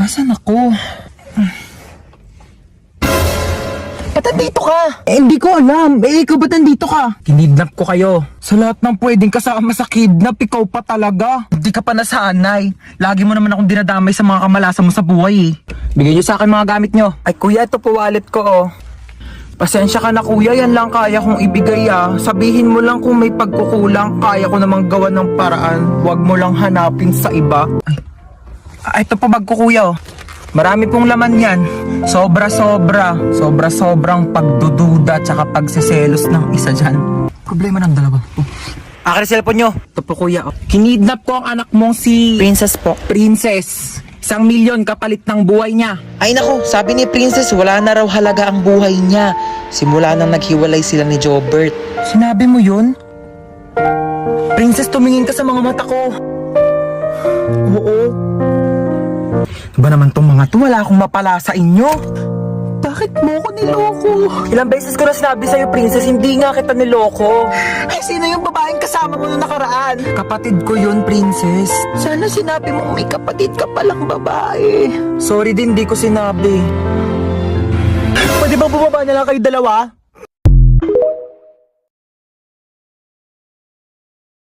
Asan ako? Ba't nandito ka? Hindi ko alam. Ikaw ba't nandito ka? Kinidnap ko kayo. Sa lahat ng pwedeng kasama sa kidnap, ikaw pa talaga. Hindi ka pa nasanay. Lagi mo naman akong dinadamay sa mga kamalasan mo sa buhay eh. Bigay niyo sa akin mga gamit niyo. Ay kuya, ito po wallet ko oh. Pasensya ka na kuya, yan lang kaya kong ibigay ah. Sabihin mo lang kung may pagkukulang, kaya ko namang gawa ng paraan. Huwag mo lang hanapin sa iba. Ay, ito pa bag ko kuya oh. Marami pong laman yan. Sobrang pagdududa tsaka pagseselos ng isa dyan. Problema ng dalawa. Akin ang cellphone nyo. Ito po kuya. Kinidnap ko ang anak mong si... Princess po. Princess. 1,000,000 kapalit ng buhay niya. Ay nako, sabi ni Princess wala na raw halaga ang buhay niya. Simula nang naghiwalay sila ni Jobert. Sinabi mo yun? Princess, tumingin ka sa mga mata ko. Oo. Ba naman tong mga to, wala akong mapala sa inyo. Bakit mo ko niloko? Ilang beses ko na sinabi sa'yo, Princess, hindi nga kita niloko. Ay, sino yung babaeng kasama mo nung nakaraan? Kapatid ko yun, Princess. Sana sinabi mo may kapatid ka palang babae. Sorry din, di ko sinabi. Pwede ba bumaba na lang kayo dalawa?